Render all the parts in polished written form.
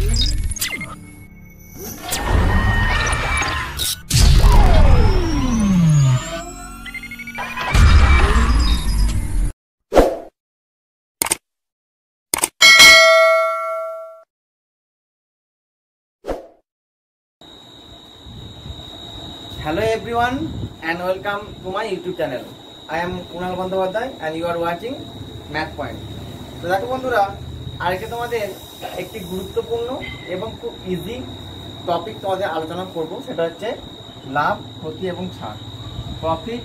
Hello everyone and welcome to my YouTube channel. I am Kunal Bandyopadhyay and you are watching Math Point. তো দেখো বন্ধুরা, আজকে তোমাদের একটি গুরুত্বপূর্ণ এবং খুব ইজি টপিক তোমাদের আলোচনা করব, সেটা হচ্ছে লাভ, ক্ষতি এবং ছাড়, প্রফিট,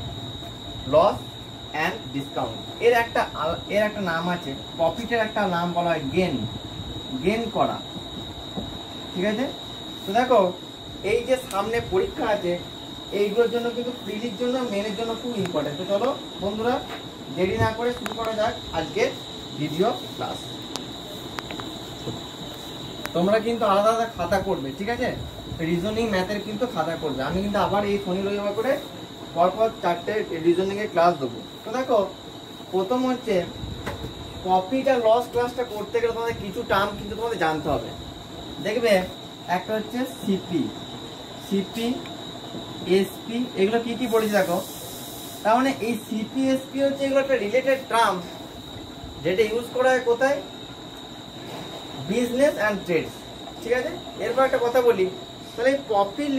লস অ্যান্ড ডিসকাউন্ট। এর একটা নাম আছে, প্রফিটের একটা নাম বলা হয় গেন করা, ঠিক আছে? তো দেখো, এই যে সামনে পরীক্ষা আছে, এইগুলোর জন্য কিন্তু প্রিলির জন্য, মেনের জন্য খুব ইম্পর্টেন্ট। তো চলো বন্ধুরা, দেরি না করে শুরু করা যাক আজকের ভিডিও ক্লাস। তোমরা কিন্তু আলাদা আলাদা খাতা করবে, ঠিক আছে? রিজনিং, ম্যাথের কিন্তু খাতা করবে। আমি কিন্তু আবার এই শনি রবিবার করে পরপর 4টে রিজনিং এর ক্লাস দেবো। তো দেখো, প্রথম হচ্ছে প্রফিট আর লস ক্লাসটা করতে গেলে তোমাদের কিছু টার্ম কিন্তু তোমাদের জানতে হবে। দেখবে, একটা হচ্ছে সিপি, এসপি, এগুলো কি কি পড়েছে দেখো। তার মানে এই সিপি, এসপি হচ্ছে এগুলো একটা রিলেটেড টার্ম, যেটা ইউজ করা হয় কোথায়? বিজনেস অ্যান্ড ট্রেডস, ঠিক আছে? এরপর একটা কথা বলি, তাহলে প্রফিট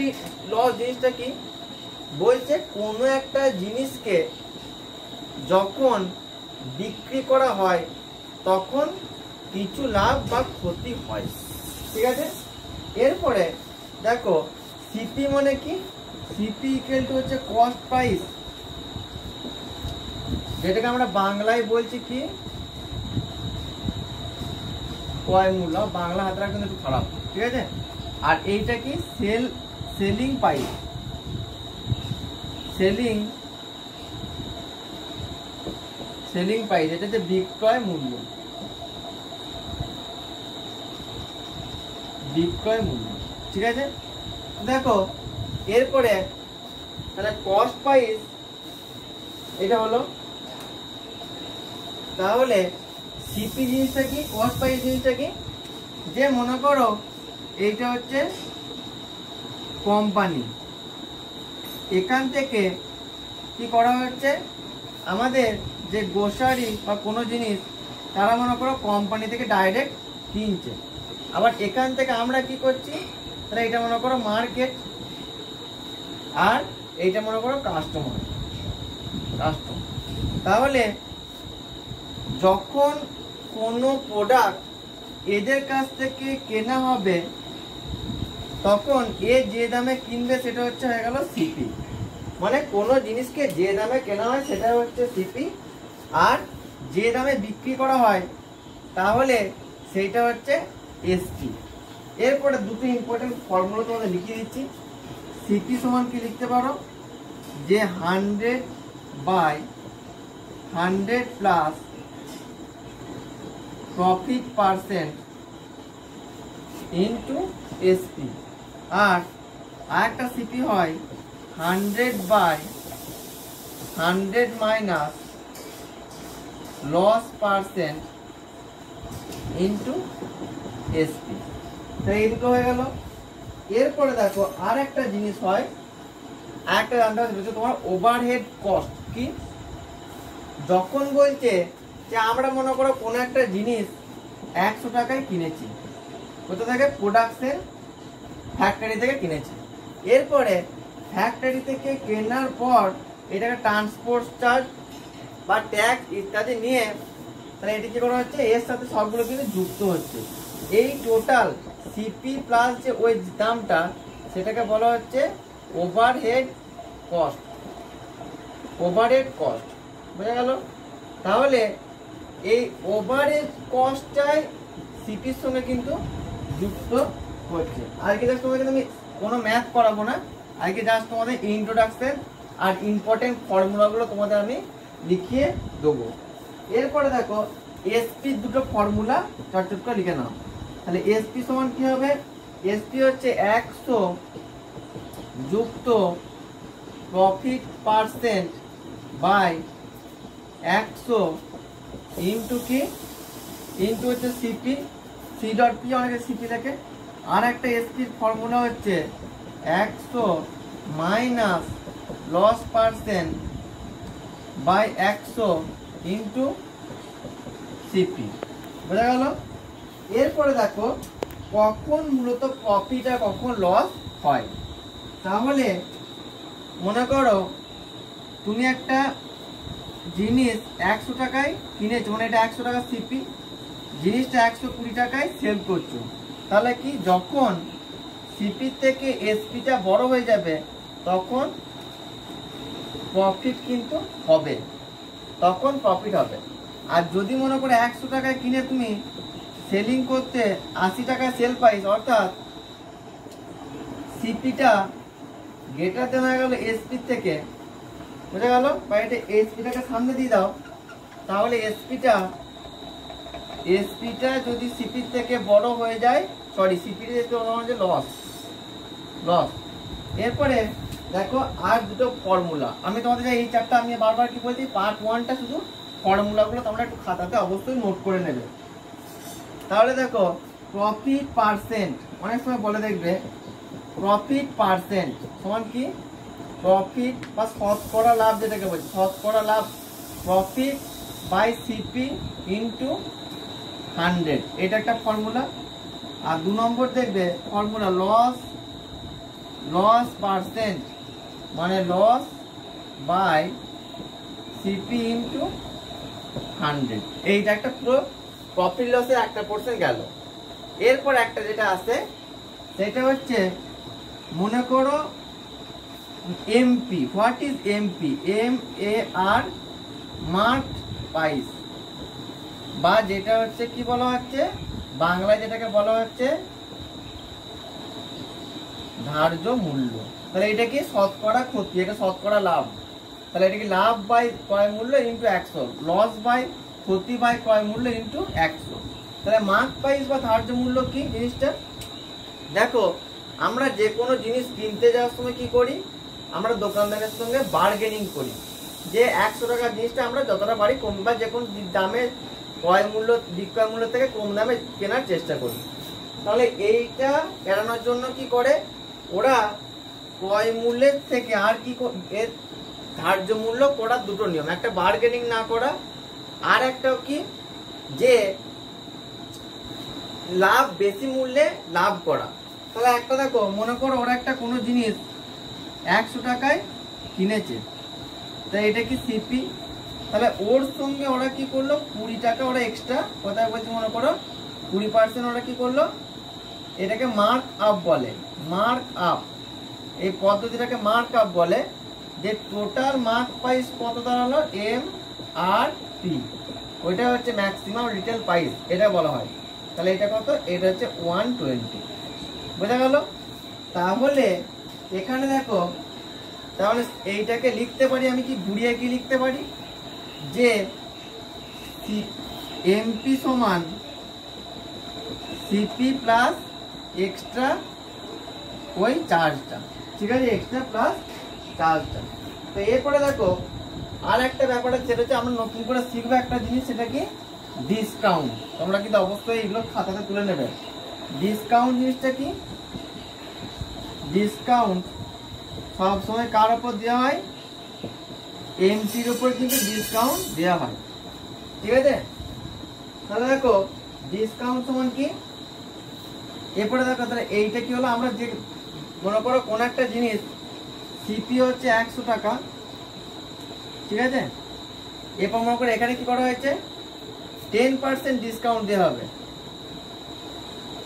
লস জিনিসটা কি বলছে? কোনো একটা জিনিসকে যখন বিক্রি করা হয় তখন কিছু লাভ বা ক্ষতি হয়, ঠিক আছে? এরপরে দেখো, সিপি মানে কি? সিপি ইকুয়াল টু হচ্ছে কস্ট প্রাইস, যেটাকে আমরা বাংলায় বলছি কি ক্রয় মূল্য। বাংলা হাতটা কিন্তু একটু খারাপ, ঠিক আছে? আর এইটা কি সেলিং প্রাইস, সেলিং প্রাইস, এটা হচ্ছে বিক্রয় মূল্য, ঠিক আছে? দেখো, এরপরে তাহলে কস্ট প্রাইস এটা হলো, তাহলে সিপি জিনিসটা কি, কস্ট প্রাইস জিনিসটা কি? যে মনে করো এইটা হচ্ছে কোম্পানি, এখান থেকে কি করা হচ্ছে, আমাদের যে গ্রোসারি বা কোনো জিনিস তারা মনে করো কোম্পানি থেকে ডাইরেক্ট কিনছে, আবার এখান থেকে আমরা কি করছি, তাহলে এটা মনে করো মার্কেট, আর এইটা মনে করো কাস্টমার। তাহলে যখন কোনো প্রোডাক্ট এদের কাছ থেকে কেনা হবে তখন এ যে দামে কিনবে সেটা হচ্ছে হয়ে গেল সিপি। মানে কোনো জিনিসকে যে দামে কেনা হয় সেটা হচ্ছে সিপি, আর যে দামে বিক্রি করা হয় তাহলে সেইটা হচ্ছে এসপি। এরপরে দুটো ইম্পর্টেন্ট ফর্মুলা তোমাদের লিখিয়ে দিচ্ছি। সিপি সমান কি লিখতে পারো, যে 100/100 plus profit percent into SP, আর একটা সিপি হয় 100/100 minus loss percent into SP. তো এই দুটো হয়ে গেল। এরপরে দেখো, আর একটা জিনিস হয়, একটা জানতে হবে তোমার ওভারহেড কস্ট কি। যখন বলছে যে আমরা মনে করো কোনো একটা জিনিস 100 টাকায় কিনেছি, কোথা থেকে? প্রোডাক্টসের ফ্যাক্টরি থেকে কিনেছি। এরপরে ফ্যাক্টরি থেকে কেনার পর এটাকে ট্রান্সপোর্ট চার্জ বা ট্যাক্স ইত্যাদি নিয়ে, তাহলে এটি কি করা হচ্ছে, এর সাথে সবগুলো কিন্তু যুক্ত হচ্ছে। এই টোটাল সিপি প্লাস যে ওই দামটা, সেটাকে বলা হচ্ছে ওভারহেড কস্ট, বোঝা গেল? তাহলে এই ওভারহেড কস্টটাই সিপির সঙ্গে কিন্তু যুক্ত হচ্ছে। আজকে জাস্ট তোমাদেরকে আমি কোনো ম্যাথ করাবো না, আজকে জাস্ট তোমাদের ইন্ট্রোডাকশন আর ইম্পর্টেন্ট ফর্মুলাগুলো তোমাদের আমি লিখিয়ে দেবো। এরপরে দেখো, এসপি দুটো ফর্মুলা চটচট করে লিখে নাও। তাহলে এসপি সমান কি হবে? এসপি হচ্ছে 100 যুক্ত প্রফিট পার্সেন্ট বাই 100 ইন্টু কি, ইন্টু হচ্ছে সিপি। সি ডট পি অনেকে সিপি লেখে। আর একটা এসপির ফর্মুলা হচ্ছে 100 minus loss percent by 100 into CP. বোঝা গেল? এরপরে দেখো কখন মূলত প্রফিট আর কখন লস হয়। তাহলে মনে করো তুমি একটা জিনিস 100 টাকায় কিনেছো, মানে এটা 100 টাকা সিপি, জিনিসটা 120 টাকায় সেল করছো। তাহলে কি যখন সিপি থেকে এসপিটা বড় হয়ে যাবে তখন প্রফিট কিন্তু হবে, তখন প্রফিট হবে। আর যদি মনে করে 100 টাকায় কিনে তুমি সেলিং করতে 80 টাকায় সেল প্রাইস, অর্থাৎ সিপিটা গ্রেটার দেন হয়ে গেল এসপি থেকে, বোঝা গেল? বা এটা এসপিটাকে সামনে দিয়ে দাও, তাহলে এসপিটা যদি সিপির থেকে বড় হয়ে যায়, সরি সিপিটা যেতে লস। এরপরে দেখো আর দুটো ফর্মুলা, আমি তোমাদের এই চারটা আমি বারবার কি বলছি, পার্ট 1টা শুধু ফর্মুলাগুলো তোমরা একটু খাতাতে অবশ্যই নোট করে নেবে। তাহলে দেখো প্রফিট পার্সেন্ট, অনেক সময় বলে দেখবে প্রফিট পার্সেন্ট সমান কি, প্রফিট বা শতকরা লাভ, যেটাকে বলছি শতকরা লাভ, প্রফিট বাই সিপি ইন্টু 100, এটা একটা ফর্মুলা। আর 2 নম্বর দেখবে ফর্মুলা লস পার্সেন্ট, মানে লস বাই সিপি ইন্টু 100, এইটা একটা পুরো প্রফিট লসের একটা পোর্শন গেল। এরপর একটা যেটা আছে সেটা হচ্ছে মনে করো MP. What is MP? MAR, mark price, বা যেটা হচ্ছে কি বলা হচ্ছে বাংলায় যেটাকে বলা হচ্ছে ধার্য মূল্য। তাহলে এটা কি শতকরা ক্ষতি, এটা শতকরা লাভ। তাহলে এটা কি লাভ বাই ক্রয় মূল্য ইন্টু 100, লস বাই ক্ষতি বাই ক্রয় মূল্য ইন্টু 100। তাহলে মার্ক প্রাইস বা ধার্য মূল্য কি জিনিসটা? দেখো আমরা যে কোনো জিনিস কিনতে যাওয়ার সময় কি করি, আমরা দোকানদারের সঙ্গে বার্গেনিং করি, যে 100 টাকার জিনিসটা আমরা যতটা পারি কম বা যে কোনো দামে ক্রয় মূল্য বিক্রয় মূল্য থেকে কম দামে কেনার চেষ্টা করি। তাহলে এইটা এড়ানোর জন্য কি করে ওরা, ক্রয় মূল্যের থেকে আর কি এর ধার্য মূল্য করার দুটো নিয়ম, একটা বার্গেনিং না করা, আর একটা কি যে লাভ বেশি মূল্যে লাভ করা। তাহলে একটা দেখো মনে করো ওরা একটা কোনো জিনিস 100 টাকায় কিনেছে, তাই এটা কি সিপি, তাহলে ওর সঙ্গে ওরা কি করলো 20 টাকা ওরা এক্সট্রা, কোথায় বলছি মনে করো 20% ওরা কি করলো, এটাকে মার্ক আপ বলে। মার্ক আপ, এই পদ্ধতিটাকে মার্ক আপ বলে। যে টোটাল মার্ক প্রাইস কত দাঁড়ালো, MRP, ওইটা হচ্ছে ম্যাক্সিমাম রিটেল প্রাইস, এটা বলা হয়। তাহলে এটা কত, এটা হচ্ছে 120। বোঝা গেল? তাহলে এখানে দেখো, তাহলে এইটাকে লিখতে পারি আমি কি, ঘুরিয়ে কি লিখতে পারি, যে এমপি সমান সিপি প্লাস এক্সট্রা ওই চার্জটা, ঠিক আছে, এক্সট্রা প্লাস চার্জটা। তো এরপরে দেখো আর একটা ব্যাপার আছে, সেটা হচ্ছে আমরা নতুন করে শিখবো একটা জিনিস, সেটা কি ডিসকাউন্ট। তোমরা কিন্তু অবশ্যই এগুলো খাতাতে তুলে নেবে। ডিসকাউন্ট জিনিসটা কি, ডিসকাউন্ট সবসময় কার উপর দেওয়া হয়, এমপির উপর কিন্তু ডিসকাউন্ট দেওয়া হয়, ঠিক আছে। তাহলে দেখো ডিসকাউন্ট সমান কি, এরপরে দেখো তাহলে এইটা কি হলো, আমরা যে মনে করো কোন একটা জিনিস সিপি হচ্ছে 100 টাকা, ঠিক আছে, এরপর মনে করো এখানে কি করা হয়েছে 10% ডিসকাউন্ট দেওয়া হবে,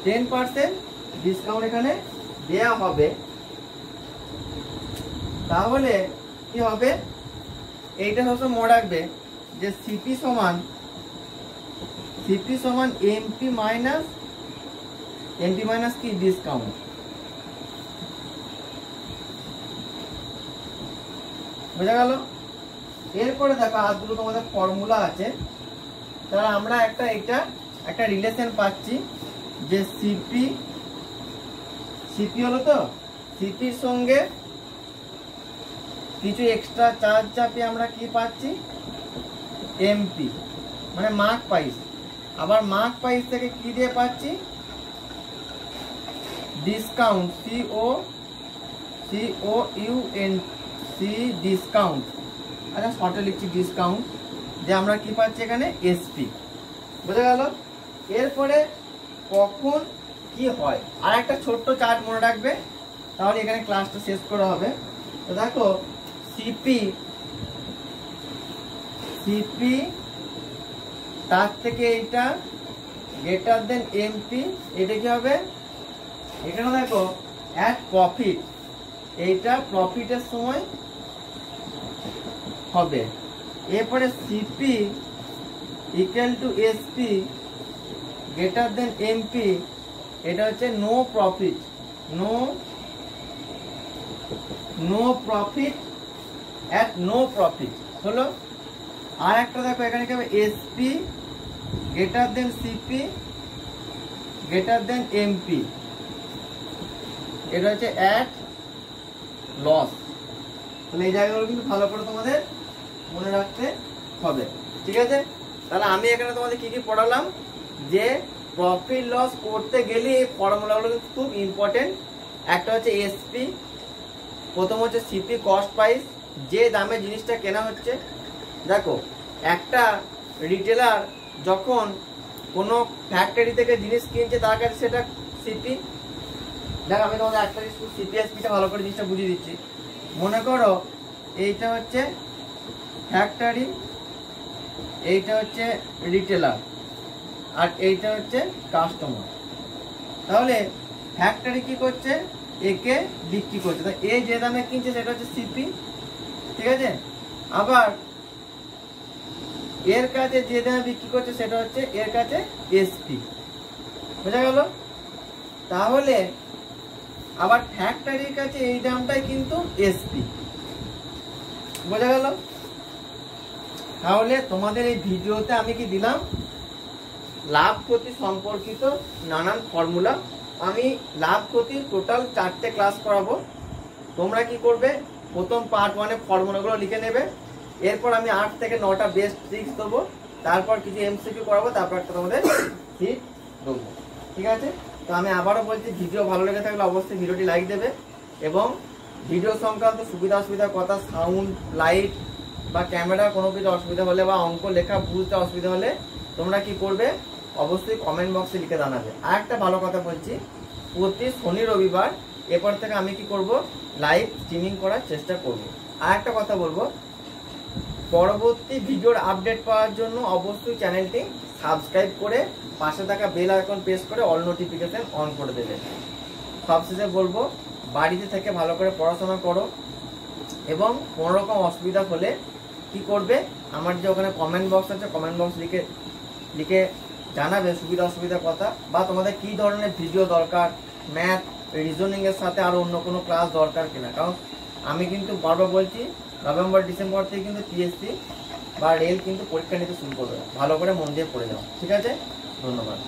10% ডিসকাউন্ট এখানে দেওয়া হবে। তাহলে কি হবে, এইটা সবসময় মনে রাখবে যে সিপি সমান এমপি মাইনাস কি ডিসকাউন্ট। বোঝা গেল? এরপরে দেখো আর দুটো তোমাদের ফর্মুলা আছে। তাহলে আমরা একটা রিলেশন পাচ্ছি যে সিপি হলো, তো সিপির সঙ্গে কিছু এক্সট্রা চার্জ চাপিয়ে আমরা কি পাচ্ছি, এমপি মানে মার্ক প্রাইস। আবার মার্ক প্রাইস থেকে কি দিয়ে পাচ্ছি, ডিসকাউন্ট, COUNT ডিসকাউন্ট, আচ্ছা শর্টে লিখছি ডিসকাউন্ট, যে আমরা কি পাচ্ছি এখানে SP। বোঝা গেল? এরপরে কখন কি হয় আর একটা ছোট্ট চার্ট মনে রাখবে, তাহলে এখানে ক্লাসটা শেষ করা হবে। তো দেখো সিপি তার থেকে এইটা গ্রেটার দেন এমপি, এটা কি হবে, এখানে দেখো অ্যাট প্রফিট, এইটা প্রফিটের সময় হবে। এরপরে CP equal to SP greater than MP, এটা হচ্ছে no profit at no profit হলো। আর একটা দেখো এখানে কি হবে, SP greater than CP greater than MP, এটা হচ্ছে অ্যাট লস। তাহলে এই জায়গাগুলো কিন্তু ভালো করে তোমাদের মনে রাখতে হবে, ঠিক আছে? তাহলে আমি এখানে তোমাদের কি কি পড়ালাম, যে প্রফিট লস করতে গেলে এই ফর্মুলাগুলো কিন্তু খুব ইম্পর্টেন্ট। একটা হচ্ছে এসপি, প্রথম হচ্ছে সিপি কস্ট প্রাইস, যে দামে জিনিসটা কেনা হচ্ছে। দেখো একটা রিটেলার যখন কোনো ফ্যাক্টরি থেকে জিনিস কিনছে তার কাছে সেটা সিপি। দেখো আমি তোমাদের একটা সিপিএসপিটা ভালো করে জিনিসটা বুঝিয়ে দিচ্ছি। মনে করো এইটা হচ্ছে ফ্যাক্টরি, এইটা হচ্ছে রিটেলার, আর এইটা হচ্ছে কাস্টমার। তাহলে ফ্যাক্টরি কি করছে, একে বিক্রি করছে, তো এ যে দামে কিনছে সেটা হচ্ছে সিপি, ঠিক আছে? আবার এর কাছে যে দামে বিক্রি করছে সেটা হচ্ছে এর কাছে এসপি। বোঝা গেল? তাহলে আবার ফ্যাক্টরির কাছে এই দামটাই কিন্তু এসপি। বোঝা গেল? তাহলে তোমাদের এই ভিডিওতে আমি কি দিলাম, লাভ ক্ষতি সম্পর্কিত নানান ফর্মুলা। আমি লাভ ক্ষতি টোটাল 4টে ক্লাস করাবো। তোমরা কি করবে, প্রথম পার্ট 1-এ ফর্মুলাগুলো লিখে নেবে, এরপর আমি 8 থেকে 9টা বেস্ট ট্রিক্স দেবো, তারপর কিছু এমসিকিউ করাবো, তারপর একটা তোমাদের সিট দেবো, ঠিক আছে? তো আমি আবারও বলছি, ভিডিও ভালো লেগে থাকলে অবশ্যই ভিডিওটি লাইক দেবে, এবং ভিডিও সংক্রান্ত সুবিধা অসুবিধার কথা, সাউন্ড, লাইট বা ক্যামেরা কোনো কিছু অসুবিধা হলে বা অঙ্ক লেখা বুঝতে অসুবিধা হলে তোমরা কি করবে, অবশ্যই কমেন্ট বক্সে লিখে জানাবে। আর একটা ভালো কথা বলছি, প্রতি শনি রবিবার এরপর থেকে আমি কি করব, লাইভ স্ট্রিমিং করার চেষ্টা করব। আর একটা কথা বলবো, পরবর্তী ভিডিওর আপডেট পাওয়ার জন্য অবশ্যই চ্যানেলটি সাবস্ক্রাইব করে পাশে থাকা বেল আইকন প্রেস করে অল নোটিফিকেশন অন করে দেবে। সবশেষে বলবো, বাড়িতে থেকে ভালো করে পড়াশোনা করো, এবং কোনো রকম অসুবিধা হলে কি করবে, আমার যে ওখানে কমেন্ট বক্স আছে, কমেন্ট বক্স লিখে জানাবে সুবিধা অসুবিধার কথা, বা তোমাদের কি ধরনের ভিডিও দরকার, ম্যাথ, রিজনিং এর সাথে আরো অন্য কোনো ক্লাস দরকার কিনা। কারণ আমি কিন্তু বারবার বলছি, নভেম্বর ডিসেম্বর থেকে কিন্তু পিএসসি বা রেল কিন্তু পরীক্ষা নিতে শুরু করবে। ভালো করে মন দিয়ে পড়ে যাও, ঠিক আছে? ধন্যবাদ।